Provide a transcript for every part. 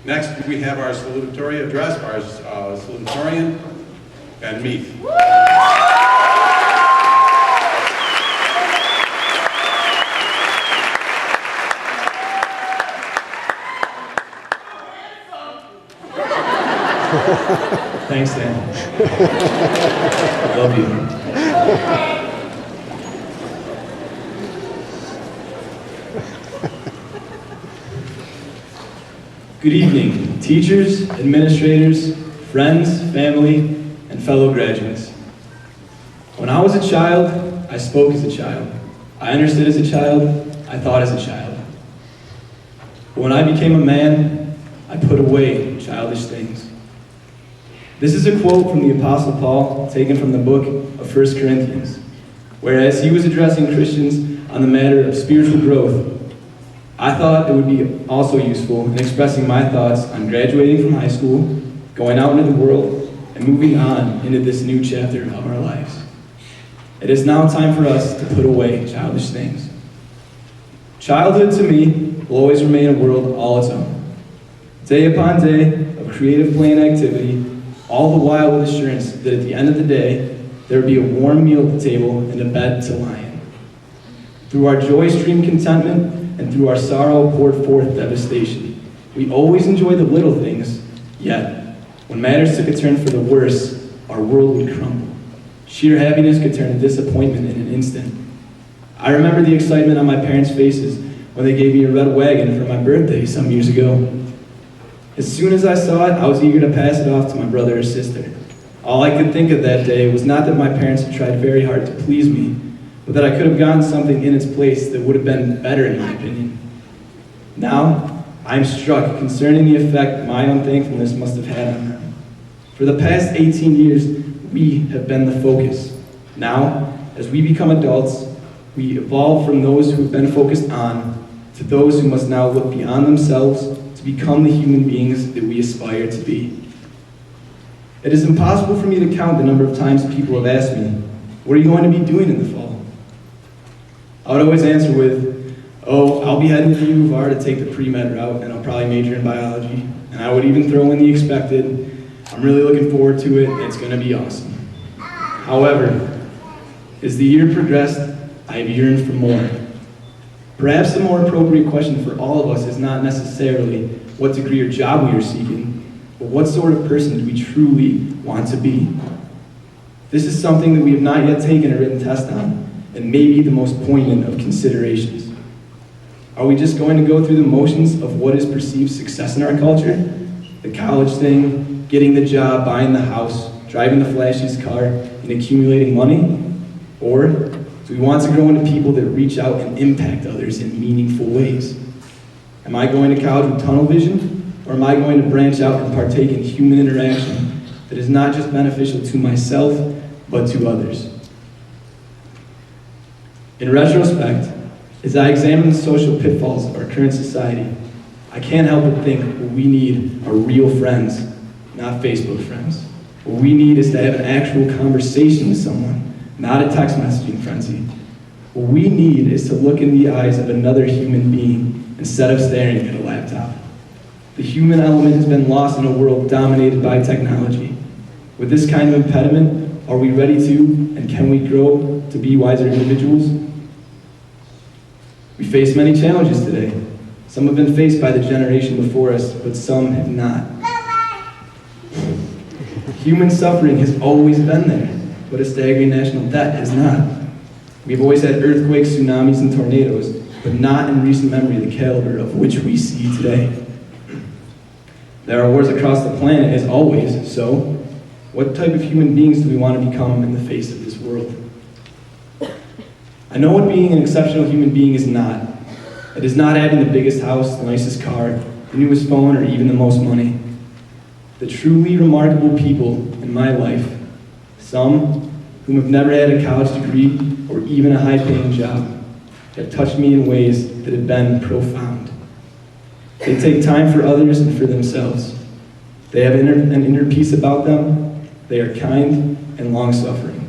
Next, we have our salutatory address by our salutatorian, Ben Meath. Thanks, Dan. Love you. Good evening, teachers, administrators, friends, family, and fellow graduates. When I was a child, I spoke as a child. I understood as a child. I thought as a child. But when I became a man, I put away childish things. This is a quote from the Apostle Paul, taken from the book of 1 Corinthians, whereas he was addressing Christians on the matter of spiritual growth. I thought it would be also useful in expressing my thoughts on graduating from high school, going out into the world, and moving on into this new chapter of our lives. It is now time for us to put away childish things. Childhood, to me, will always remain a world all its own. Day upon day of creative play and activity, all the while with assurance that at the end of the day, there would be a warm meal at the table and a bed to lie in. Through our joy-streamed contentment and through our sorrow poured forth devastation, we always enjoy the little things, yet, when matters took a turn for the worse, our world would crumble. Sheer happiness could turn to disappointment in an instant. I remember the excitement on my parents' faces when they gave me a red wagon for my birthday some years ago. As soon as I saw it, I was eager to pass it off to my brother or sister. All I could think of that day was not that my parents had tried very hard to please me, but that I could have gotten something in its place that would have been better in my opinion. Now, I'm struck concerning the effect my unthankfulness must have had on them. For the past 18 years, we have been the focus. Now, as we become adults, we evolve from those who have been focused on to those who must now look beyond themselves to become the human beings that we aspire to be. It is impossible for me to count the number of times people have asked me, "What are you going to be doing in the fall?" I would always answer with, "Oh, I'll be heading to U of R to take the pre-med route, and I'll probably major in biology." And I would even throw in the expected, "I'm really looking forward to it, and it's going to be awesome." However, as the year progressed, I have yearned for more. Perhaps the more appropriate question for all of us is not necessarily what degree or job we are seeking, but what sort of person do we truly want to be? This is something that we have not yet taken a written test on, and may be the most poignant of considerations. Are we just going to go through the motions of what is perceived success in our culture? The college thing, getting the job, buying the house, driving the flashiest car, and accumulating money? Or do we want to grow into people that reach out and impact others in meaningful ways? Am I going to college with tunnel vision, or am I going to branch out and partake in human interaction that is not just beneficial to myself, but to others? In retrospect, as I examine the social pitfalls of our current society, I can't help but think what we need are real friends, not Facebook friends. What we need is to have an actual conversation with someone, not a text messaging frenzy. What we need is to look in the eyes of another human being instead of staring at a laptop. The human element has been lost in a world dominated by technology. With this kind of impediment, are we ready to, and can we grow to be wiser individuals? We face many challenges today. Some have been faced by the generation before us, but some have not. Human suffering has always been there, but a staggering national debt has not. We've always had earthquakes, tsunamis, and tornadoes, but not in recent memory the caliber of which we see today. There are wars across the planet, as always, so what type of human beings do we want to become in the face of this world? I know what being an exceptional human being is not. It is not having the biggest house, the nicest car, the newest phone, or even the most money. The truly remarkable people in my life, some whom have never had a college degree or even a high-paying job, have touched me in ways that have been profound. They take time for others and for themselves. They have an inner peace about them. They are kind and long-suffering.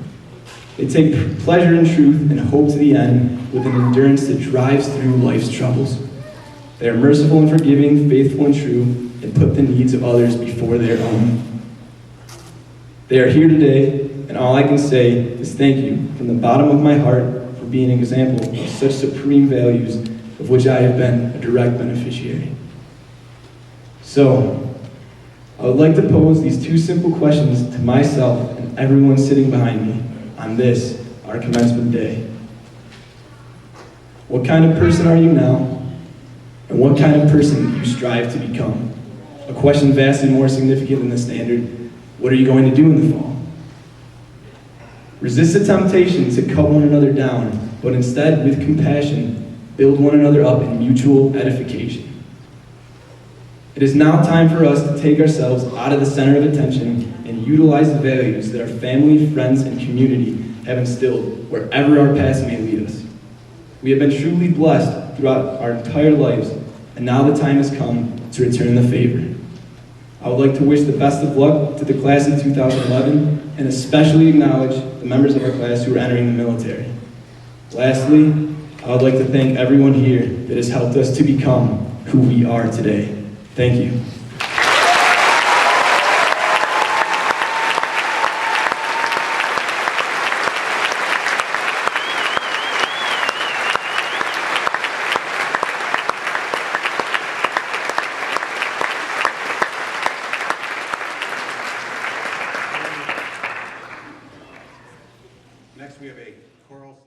They take pleasure in truth and hope to the end with an endurance that drives through life's troubles. They are merciful and forgiving, faithful and true, and put the needs of others before their own. They are here today, and all I can say is thank you from the bottom of my heart for being an example of such supreme values of which I have been a direct beneficiary. So, I would like to pose these two simple questions to myself and everyone sitting behind me on this, our commencement day. What kind of person are you now? And what kind of person do you strive to become? A question vastly more significant than the standard, what are you going to do in the fall? Resist the temptation to cut one another down, but instead, with compassion, build one another up in mutual edification. It is now time for us to take ourselves out of the center of attention and utilize the values that our family, friends, and community have instilled wherever our paths may lead us. We have been truly blessed throughout our entire lives, and now the time has come to return the favor. I would like to wish the best of luck to the class of 2011, and especially acknowledge the members of our class who are entering the military. Lastly, I would like to thank everyone here that has helped us to become who we are today. Thank you. Next, we have a choral